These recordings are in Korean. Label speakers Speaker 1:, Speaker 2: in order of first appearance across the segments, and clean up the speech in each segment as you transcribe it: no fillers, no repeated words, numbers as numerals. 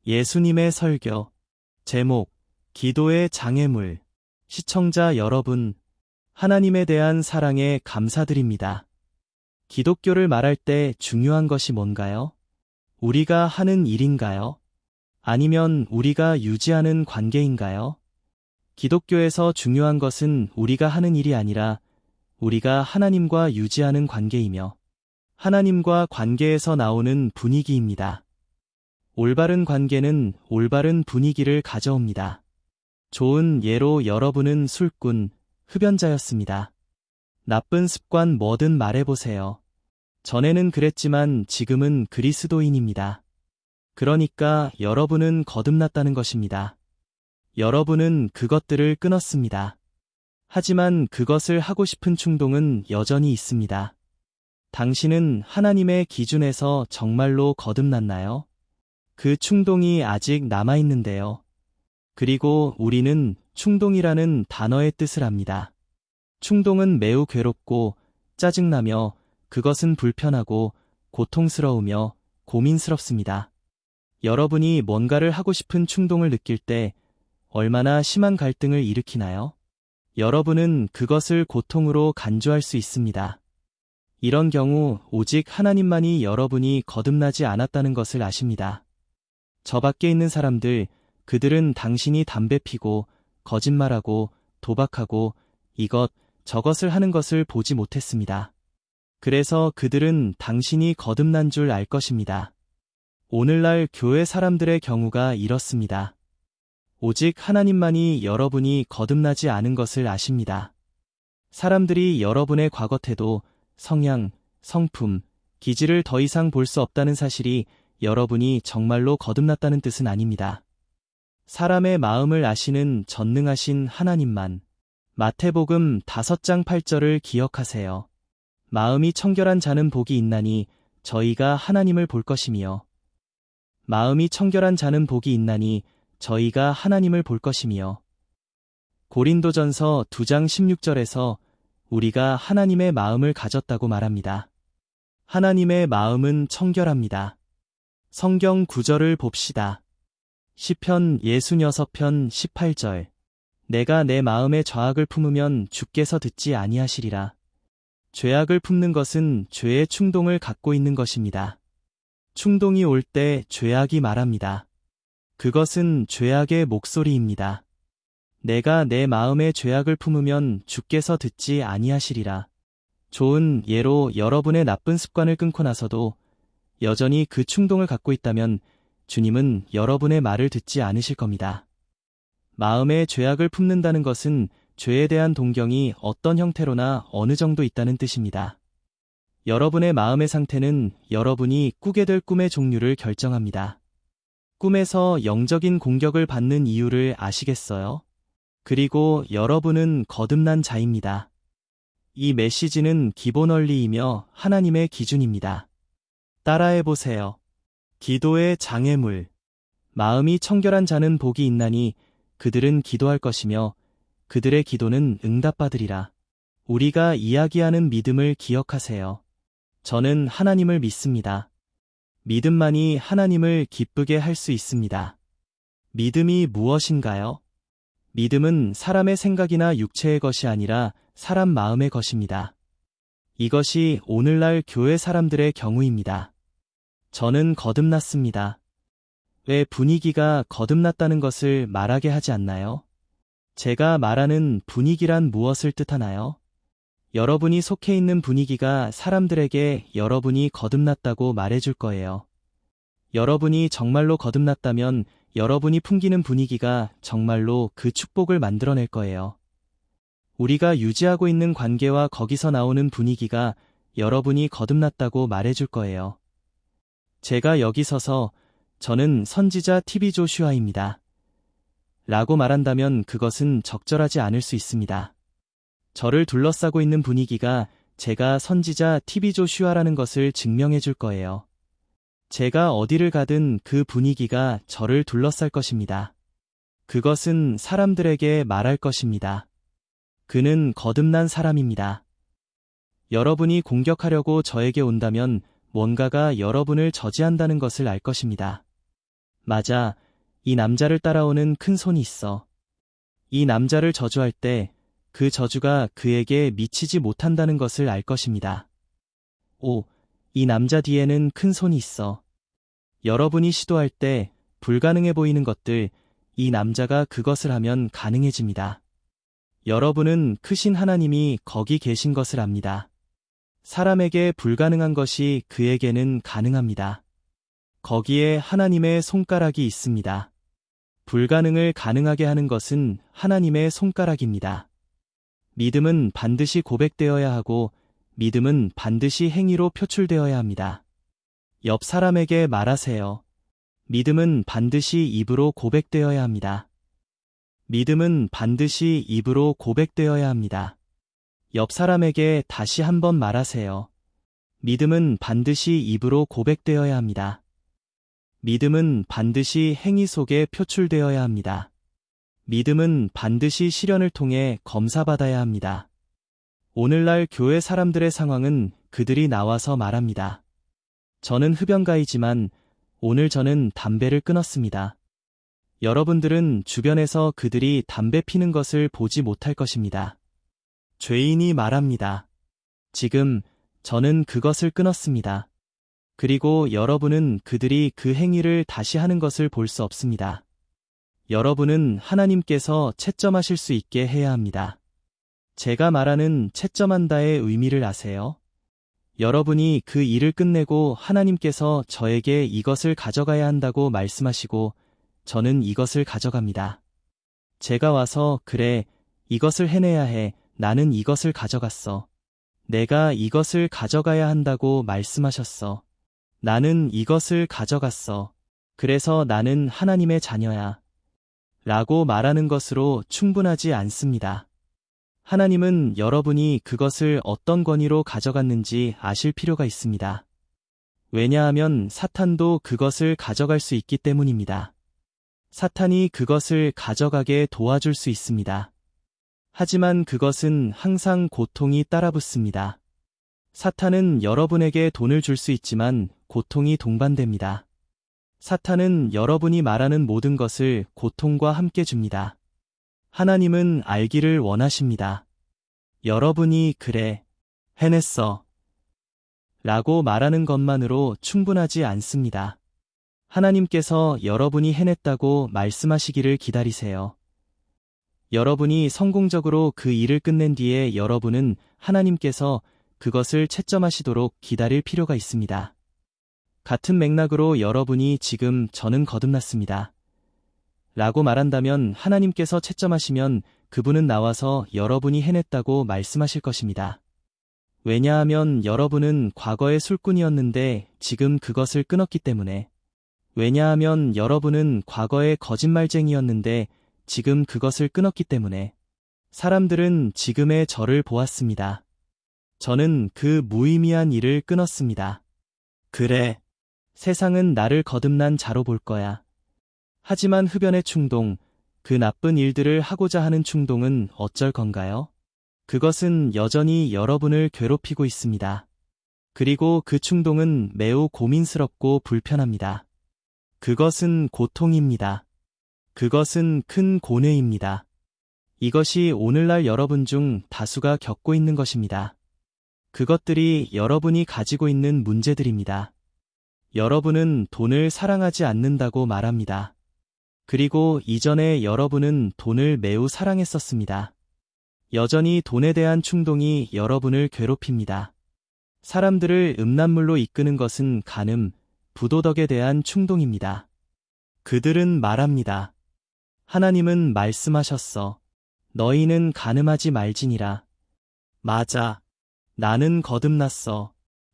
Speaker 1: 예수님의 설교. 제목, 기도의 장애물. 시청자 여러분, 하나님에 대한 사랑에 감사드립니다. 기독교를 말할 때 중요한 것이 뭔가요? 우리가 하는 일인가요? 아니면 우리가 유지하는 관계인가요? 기독교에서 중요한 것은 우리가 하는 일이 아니라 우리가 하나님과 유지하는 관계이며 하나님과 관계에서 나오는 분위기입니다. 올바른 관계는 올바른 분위기를 가져옵니다. 좋은 예로 여러분은 술꾼, 흡연자였습니다. 나쁜 습관 뭐든 말해보세요. 전에는 그랬지만 지금은 그리스도인입니다. 그러니까 여러분은 거듭났다는 것입니다. 여러분은 그것들을 끊었습니다. 하지만 그것을 하고 싶은 충동은 여전히 있습니다. 당신은 하나님의 기준에서 정말로 거듭났나요? 그 충동이 아직 남아있는데요. 그리고 우리는 충동이라는 단어의 뜻을 압니다. 충동은 매우 괴롭고 짜증나며 그것은 불편하고 고통스러우며 고민스럽습니다. 여러분이 뭔가를 하고 싶은 충동을 느낄 때 얼마나 심한 갈등을 일으키나요? 여러분은 그것을 고통으로 간주할 수 있습니다. 이런 경우 오직 하나님만이 여러분이 거듭나지 않았다는 것을 아십니다. 저 밖에 있는 사람들, 그들은 당신이 담배 피고 거짓말하고 도박하고 이것, 저것을 하는 것을 보지 못했습니다. 그래서 그들은 당신이 거듭난 줄 알 것입니다. 오늘날 교회 사람들의 경우가 이렇습니다. 오직 하나님만이 여러분이 거듭나지 않은 것을 아십니다. 사람들이 여러분의 과거 태도, 성향, 성품, 기질을 더 이상 볼 수 없다는 사실이 여러분이 정말로 거듭났다는 뜻은 아닙니다. 사람의 마음을 아시는 전능하신 하나님만. 마태복음 5장 8절을 기억하세요. 마음이 청결한 자는 복이 있나니 저희가 하나님을 볼 것이며 마음이 청결한 자는 복이 있나니 저희가 하나님을 볼 것이며 고린도전서 2장 16절에서 우리가 하나님의 마음을 가졌다고 말합니다. 하나님의 마음은 청결합니다. 성경 구절을 봅시다. 시편 66편 18절. 내가 내 마음에 죄악을 품으면 주께서 듣지 아니하시리라. 죄악을 품는 것은 죄의 충동을 갖고 있는 것입니다. 충동이 올 때 죄악이 말합니다. 그것은 죄악의 목소리입니다. 내가 내 마음에 죄악을 품으면 주께서 듣지 아니하시리라. 좋은 예로 여러분의 나쁜 습관을 끊고 나서도 여전히 그 충동을 갖고 있다면 주님은 여러분의 말을 듣지 않으실 겁니다. 마음에 죄악을 품는다는 것은 죄에 대한 동경이 어떤 형태로나 어느 정도 있다는 뜻입니다. 여러분의 마음의 상태는 여러분이 꾸게 될 꿈의 종류를 결정합니다. 꿈에서 영적인 공격을 받는 이유를 아시겠어요? 그리고 여러분은 거듭난 자입니다. 이 메시지는 기본 원리이며 하나님의 기준입니다. 따라해보세요. 기도의 장애물. 마음이 청결한 자는 복이 있나니 그들은 기도할 것이며 그들의 기도는 응답받으리라. 우리가 이야기하는 믿음을 기억하세요. 저는 하나님을 믿습니다. 믿음만이 하나님을 기쁘게 할 수 있습니다. 믿음이 무엇인가요? 믿음은 사람의 생각이나 육체의 것이 아니라 사람 마음의 것입니다. 이것이 오늘날 교회 사람들의 경우입니다. 저는 거듭났습니다. 왜 분위기가 거듭났다는 것을 말하게 하지 않나요? 제가 말하는 분위기란 무엇을 뜻하나요? 여러분이 속해 있는 분위기가 사람들에게 여러분이 거듭났다고 말해줄 거예요. 여러분이 정말로 거듭났다면 여러분이 풍기는 분위기가 정말로 그 축복을 만들어낼 거예요. 우리가 유지하고 있는 관계와 거기서 나오는 분위기가 여러분이 거듭났다고 말해줄 거예요. 제가 여기 서서 저는 선지자 TV 조슈아입니다. 라고 말한다면 그것은 적절하지 않을 수 있습니다. 저를 둘러싸고 있는 분위기가 제가 선지자 TV 조슈아라는 것을 증명해 줄 거예요. 제가 어디를 가든 그 분위기가 저를 둘러쌀 것입니다. 그것은 사람들에게 말할 것입니다. 그는 거듭난 사람입니다. 여러분이 공격하려고 저에게 온다면 뭔가가 여러분을 저지한다는 것을 알 것입니다. 맞아. 이 남자를 따라오는 큰 손이 있어. 이 남자를 저주할 때 그 저주가 그에게 미치지 못한다는 것을 알 것입니다. 5. 이 남자 뒤에는 큰 손이 있어. 여러분이 시도할 때 불가능해 보이는 것들, 이 남자가 그것을 하면 가능해집니다. 여러분은 크신 하나님이 거기 계신 것을 압니다. 사람에게 불가능한 것이 그에게는 가능합니다. 거기에 하나님의 손가락이 있습니다. 불가능을 가능하게 하는 것은 하나님의 손가락입니다. 믿음은 반드시 고백되어야 하고 믿음은 반드시 행위로 표출되어야 합니다. 옆 사람에게 말하세요. 믿음은 반드시 입으로 고백되어야 합니다. 믿음은 반드시 입으로 고백되어야 합니다. 옆 사람에게 다시 한번 말하세요. 믿음은 반드시 입으로 고백되어야 합니다. 믿음은 반드시 행위 속에 표출되어야 합니다. 믿음은 반드시 시련을 통해 검사받아야 합니다. 오늘날 교회 사람들의 상황은 그들이 나와서 말합니다. 저는 흡연가이지만 오늘 저는 담배를 끊었습니다. 여러분들은 주변에서 그들이 담배 피는 것을 보지 못할 것입니다. 죄인이 말합니다. 지금 저는 그것을 끊었습니다. 그리고 여러분은 그들이 그 행위를 다시 하는 것을 볼 수 없습니다. 여러분은 하나님께서 채점하실 수 있게 해야 합니다. 제가 말하는 채점한다의 의미를 아세요? 여러분이 그 일을 끝내고 하나님께서 저에게 이것을 가져가야 한다고 말씀하시고 저는 이것을 가져갑니다. 제가 와서 그래, 이것을 해내야 해. 나는 이것을 가져갔어. 내가 이것을 가져가야 한다고 말씀하셨어. 나는 이것을 가져갔어. 그래서 나는 하나님의 자녀야. 라고 말하는 것으로 충분하지 않습니다. 하나님은 여러분이 그것을 어떤 권위로 가져갔는지 아실 필요가 있습니다. 왜냐하면 사탄도 그것을 가져갈 수 있기 때문입니다. 사탄이 그것을 가져가게 도와줄 수 있습니다. 하지만 그것은 항상 고통이 따라붙습니다. 사탄은 여러분에게 돈을 줄 수 있지만 고통이 동반됩니다. 사탄은 여러분이 말하는 모든 것을 고통과 함께 줍니다. 하나님은 알기를 원하십니다. 여러분이 그래, 해냈어. 라고 말하는 것만으로 충분하지 않습니다. 하나님께서 여러분이 해냈다고 말씀하시기를 기다리세요. 여러분이 성공적으로 그 일을 끝낸 뒤에 여러분은 하나님께서 그것을 채점하시도록 기다릴 필요가 있습니다. 같은 맥락으로 여러분이 지금 저는 거듭났습니다. 라고 말한다면 하나님께서 채점하시면 그분은 나와서 여러분이 해냈다고 말씀하실 것입니다. 왜냐하면 여러분은 과거의 술꾼이었는데 지금 그것을 끊었기 때문에. 왜냐하면 여러분은 과거의 거짓말쟁이였는데 지금 그것을 끊었기 때문에. 사람들은 지금의 저를 보았습니다. 저는 그 무의미한 일을 끊었습니다. 그래. 세상은 나를 거듭난 자로 볼 거야. 하지만 흡연의 충동, 그 나쁜 일들을 하고자 하는 충동은 어쩔 건가요? 그것은 여전히 여러분을 괴롭히고 있습니다. 그리고 그 충동은 매우 고민스럽고 불편합니다. 그것은 고통입니다. 그것은 큰 고뇌입니다. 이것이 오늘날 여러분 중 다수가 겪고 있는 것입니다. 그것들이 여러분이 가지고 있는 문제들입니다. 여러분은 돈을 사랑하지 않는다고 말합니다. 그리고 이전에 여러분은 돈을 매우 사랑했었습니다. 여전히 돈에 대한 충동이 여러분을 괴롭힙니다. 사람들을 음란물로 이끄는 것은 간음, 부도덕에 대한 충동입니다. 그들은 말합니다. 하나님은 말씀하셨어. 너희는 간음하지 말지니라. 맞아. 나는 거듭났어.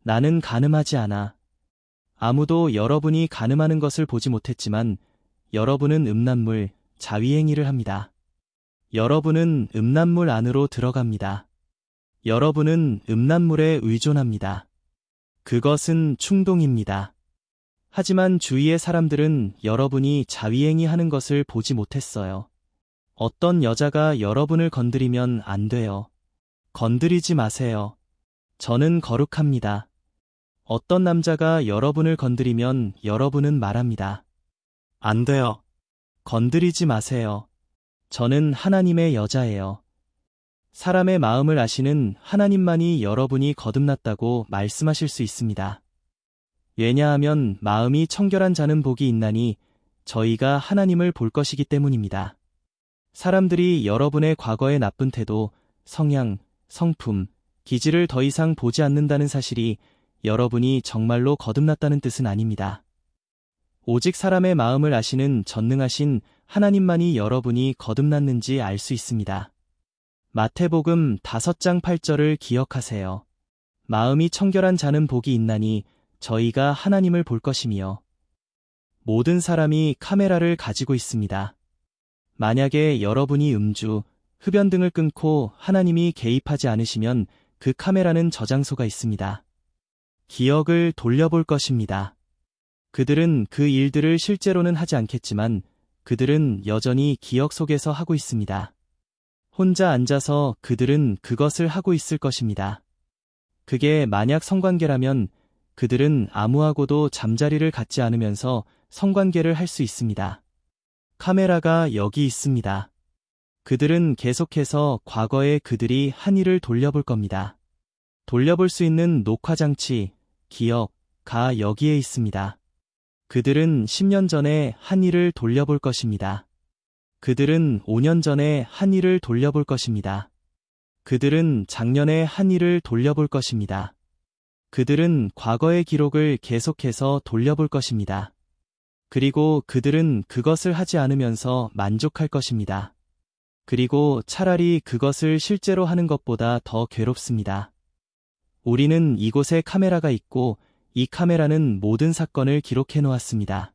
Speaker 1: 나는 간음하지 않아. 아무도 여러분이 간음하는 것을 보지 못했지만 여러분은 음란물, 자위행위를 합니다. 여러분은 음란물 안으로 들어갑니다. 여러분은 음란물에 의존합니다. 그것은 충동입니다. 하지만 주위의 사람들은 여러분이 자위행위 하는 것을 보지 못했어요. 어떤 여자가 여러분을 건드리면 안 돼요. 건드리지 마세요. 저는 거룩합니다. 어떤 남자가 여러분을 건드리면 여러분은 말합니다. 안 돼요. 건드리지 마세요. 저는 하나님의 여자예요. 사람의 마음을 아시는 하나님만이 여러분이 거듭났다고 말씀하실 수 있습니다. 왜냐하면 마음이 청결한 자는 복이 있나니 저희가 하나님을 볼 것이기 때문입니다. 사람들이 여러분의 과거의 나쁜 태도, 성향, 성품, 기질을 더 이상 보지 않는다는 사실이 여러분이 정말로 거듭났다는 뜻은 아닙니다. 오직 사람의 마음을 아시는 전능하신 하나님만이 여러분이 거듭났는지 알 수 있습니다. 마태복음 5장 8절을 기억하세요. 마음이 청결한 자는 복이 있나니 저희가 하나님을 볼 것이며. 모든 사람이 카메라를 가지고 있습니다. 만약에 여러분이 음주, 흡연 등을 끊고 하나님이 개입하지 않으시면 그 카메라는 저장소가 있습니다. 기억을 돌려볼 것입니다. 그들은 그 일들을 실제로는 하지 않겠지만 그들은 여전히 기억 속에서 하고 있습니다. 혼자 앉아서 그들은 그것을 하고 있을 것입니다. 그게 만약 성관계라면 그들은 아무하고도 잠자리를 갖지 않으면서 성관계를 할 수 있습니다. 카메라가 여기 있습니다. 그들은 계속해서 과거에 그들이 한 일을 돌려볼 겁니다. 돌려볼 수 있는 녹화장치, 기억가 여기에 있습니다. 그들은 10년 전에 한 일을 돌려볼 것입니다. 그들은 5년 전에 한 일을 돌려볼 것입니다. 그들은 작년에 한 일을 돌려볼 것입니다. 그들은 과거의 기록을 계속해서 돌려볼 것입니다. 그리고 그들은 그것을 하지 않으면서 만족할 것입니다. 그리고 차라리 그것을 실제로 하는 것보다 더 괴롭습니다. 우리는 이곳에 카메라가 있고 이 카메라는 모든 사건을 기록해 놓았습니다.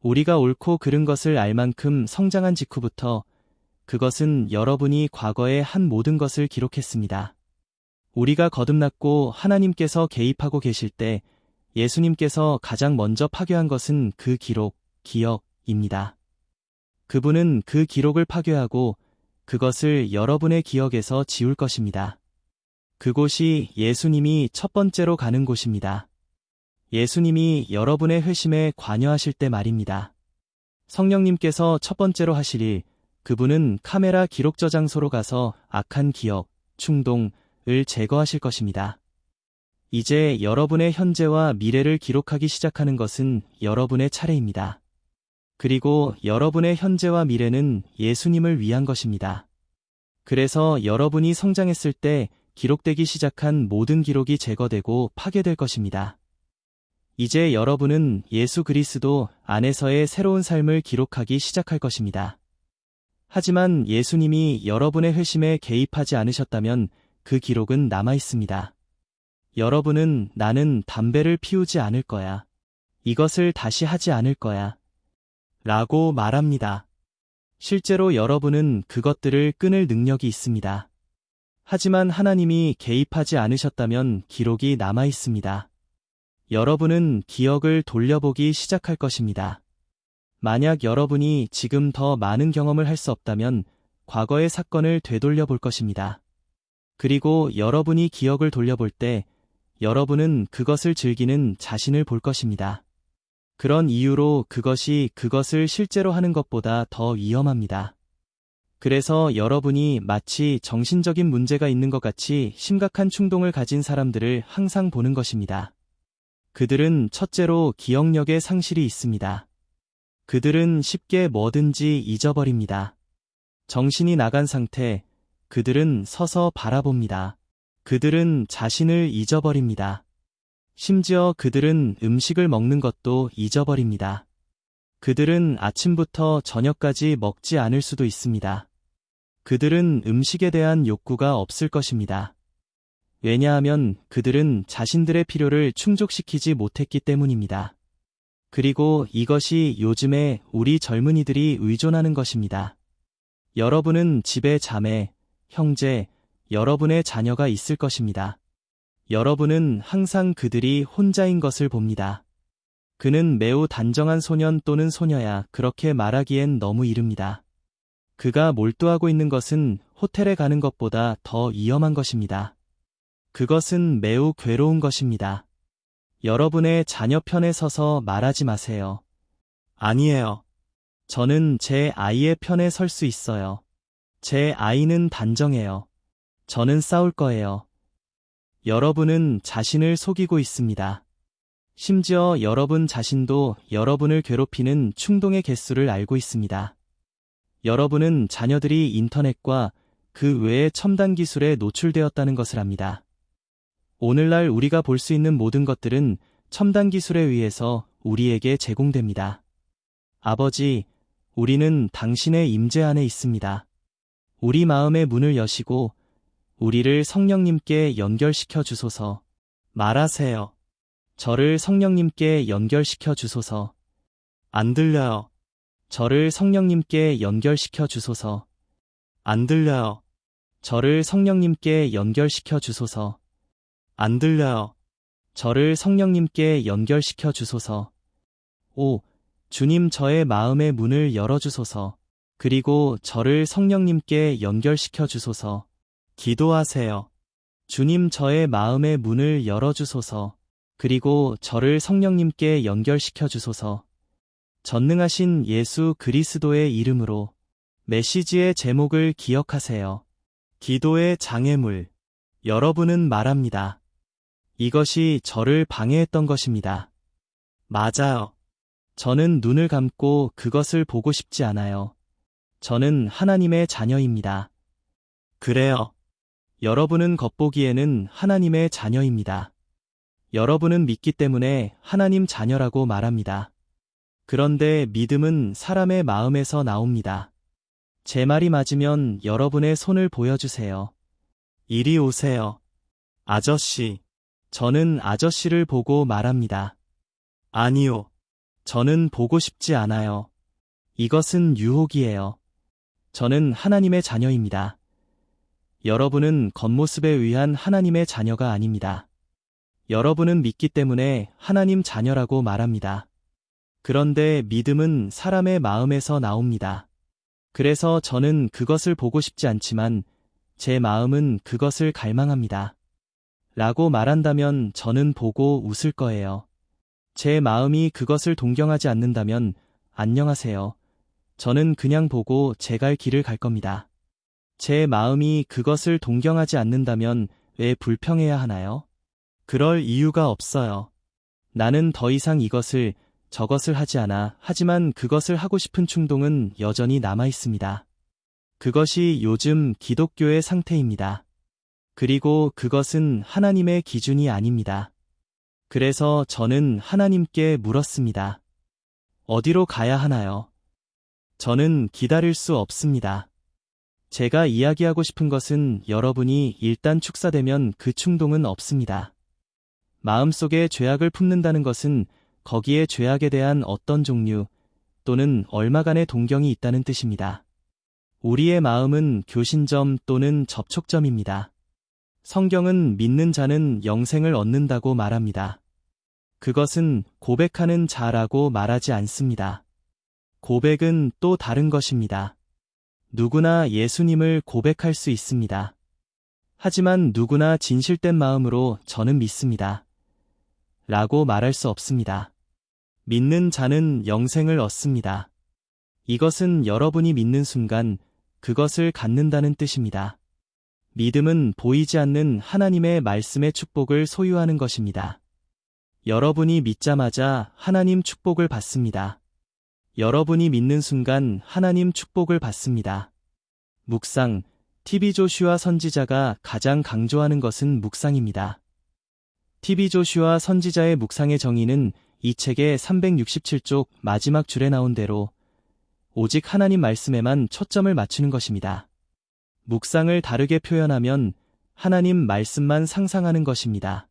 Speaker 1: 우리가 옳고 그른 것을 알 만큼 성장한 직후부터 그것은 여러분이 과거에 한 모든 것을 기록했습니다. 우리가 거듭났고 하나님께서 개입하고 계실 때 예수님께서 가장 먼저 파괴한 것은 그 기록, 기억입니다. 그분은 그 기록을 파괴하고 그것을 여러분의 기억에서 지울 것입니다. 그곳이 예수님이 첫 번째로 가는 곳입니다. 예수님이 여러분의 회심에 관여하실 때 말입니다. 성령님께서 첫 번째로 하실 일, 그분은 카메라 기록 저장소로 가서 악한 기억, 충동을 제거하실 것입니다. 이제 여러분의 현재와 미래를 기록하기 시작하는 것은 여러분의 차례입니다. 그리고 여러분의 현재와 미래는 예수님을 위한 것입니다. 그래서 여러분이 성장했을 때 기록되기 시작한 모든 기록이 제거되고 파괴될 것입니다. 이제 여러분은 예수 그리스도 안에서의 새로운 삶을 기록하기 시작할 것입니다. 하지만 예수님이 여러분의 회심에 개입하지 않으셨다면 그 기록은 남아 있습니다. 여러분은 나는 담배를 피우지 않을 거야. 이것을 다시 하지 않을 거야. 라고 말합니다. 실제로 여러분은 그것들을 끊을 능력이 있습니다. 하지만 하나님이 개입하지 않으셨다면 기록이 남아 있습니다. 여러분은 기억을 돌려보기 시작할 것입니다. 만약 여러분이 지금 더 많은 경험을 할 수 없다면 과거의 사건을 되돌려 볼 것입니다. 그리고 여러분이 기억을 돌려볼 때 여러분은 그것을 즐기는 자신을 볼 것입니다. 그런 이유로 그것이 그것을 실제로 하는 것보다 더 위험합니다. 그래서 여러분이 마치 정신적인 문제가 있는 것 같이 심각한 충동을 가진 사람들을 항상 보는 것입니다. 그들은 첫째로 기억력에 상실이 있습니다. 그들은 쉽게 뭐든지 잊어버립니다. 정신이 나간 상태, 그들은 서서 바라봅니다. 그들은 자신을 잊어버립니다. 심지어 그들은 음식을 먹는 것도 잊어버립니다. 그들은 아침부터 저녁까지 먹지 않을 수도 있습니다. 그들은 음식에 대한 욕구가 없을 것입니다. 왜냐하면 그들은 자신들의 필요를 충족시키지 못했기 때문입니다. 그리고 이것이 요즘에 우리 젊은이들이 의존하는 것입니다. 여러분은 집에 자매, 형제, 여러분의 자녀가 있을 것입니다. 여러분은 항상 그들이 혼자인 것을 봅니다. 그는 매우 단정한 소년 또는 소녀야. 그렇게 말하기엔 너무 이릅니다. 그가 몰두하고 있는 것은 호텔에 가는 것보다 더 위험한 것입니다. 그것은 매우 괴로운 것입니다. 여러분의 자녀 편에 서서 말하지 마세요. 아니에요. 저는 제 아이의 편에 설 수 있어요. 제 아이는 단정해요. 저는 싸울 거예요. 여러분은 자신을 속이고 있습니다. 심지어 여러분 자신도 여러분을 괴롭히는 충동의 개수를 알고 있습니다. 여러분은 자녀들이 인터넷과 그 외의 첨단 기술에 노출되었다는 것을 압니다. 오늘날 우리가 볼 수 있는 모든 것들은 첨단 기술에 의해서 우리에게 제공됩니다. 아버지, 우리는 당신의 임재 안에 있습니다. 우리 마음의 문을 여시고 우리를 성령님께 연결시켜 주소서. 말하세요. 저를 성령님께 연결시켜 주소서. 안 들려요. 저를 성령님께 연결시켜 주소서. 안 들려요. 저를 성령님께 연결시켜 주소서. 안 들려요. 저를 성령님께 연결시켜 주소서. 오, 주님 저의 마음의 문을 열어주소서. 그리고 저를 성령님께 연결시켜 주소서. 기도하세요. 주님 저의 마음의 문을 열어주소서. 그리고 저를 성령님께 연결시켜 주소서. 전능하신 예수 그리스도의 이름으로. 메시지의 제목을 기억하세요. 기도의 장애물. 여러분은 말합니다. 이것이 저를 방해했던 것입니다. 맞아요. 저는 눈을 감고 그것을 보고 싶지 않아요. 저는 하나님의 자녀입니다. 그래요. 여러분은 겉보기에는 하나님의 자녀입니다. 여러분은 믿기 때문에 하나님 자녀라고 말합니다. 그런데 믿음은 사람의 마음에서 나옵니다. 제 말이 맞으면 여러분의 손을 보여주세요. 이리 오세요. 아저씨. 저는 아저씨를 보고 말합니다. 아니요. 저는 보고 싶지 않아요. 이것은 유혹이에요. 저는 하나님의 자녀입니다. 여러분은 겉모습에 의한 하나님의 자녀가 아닙니다. 여러분은 믿기 때문에 하나님 자녀라고 말합니다. 그런데 믿음은 사람의 마음에서 나옵니다. 그래서 저는 그것을 보고 싶지 않지만 제 마음은 그것을 갈망합니다. 라고 말한다면 저는 보고 웃을 거예요. 제 마음이 그것을 동경하지 않는다면 안녕하세요. 저는 그냥 보고 제 갈 길을 갈 겁니다. 제 마음이 그것을 동경하지 않는다면 왜 불평해야 하나요? 그럴 이유가 없어요. 나는 더 이상 이것을 저것을 하지 않아. 하지만 그것을 하고 싶은 충동은 여전히 남아 있습니다. 그것이 요즘 기독교의 상태입니다. 그리고 그것은 하나님의 기준이 아닙니다. 그래서 저는 하나님께 물었습니다. 어디로 가야 하나요? 저는 기다릴 수 없습니다. 제가 이야기하고 싶은 것은 여러분이 일단 축사되면 그 충동은 없습니다. 마음속에 죄악을 품는다는 것은 거기에 죄악에 대한 어떤 종류 또는 얼마간의 동경이 있다는 뜻입니다. 우리의 마음은 교신점 또는 접촉점입니다. 성경은 믿는 자는 영생을 얻는다고 말합니다. 그것은 고백하는 자라고 말하지 않습니다. 고백은 또 다른 것입니다. 누구나 예수님을 고백할 수 있습니다. 하지만 누구나 진실된 마음으로 저는 믿습니다. 라고 말할 수 없습니다. 믿는 자는 영생을 얻습니다. 이것은 여러분이 믿는 순간 그것을 갖는다는 뜻입니다. 믿음은 보이지 않는 하나님의 말씀의 축복을 소유하는 것입니다. 여러분이 믿자마자 하나님 축복을 받습니다. 여러분이 믿는 순간 하나님 축복을 받습니다. 묵상, TV 조슈아 선지자가 가장 강조하는 것은 묵상입니다. TV 조슈아 선지자의 묵상의 정의는 이 책의 367쪽 마지막 줄에 나온 대로 오직 하나님 말씀에만 초점을 맞추는 것입니다. 묵상을 다르게 표현하면 하나님 말씀만 상상하는 것입니다.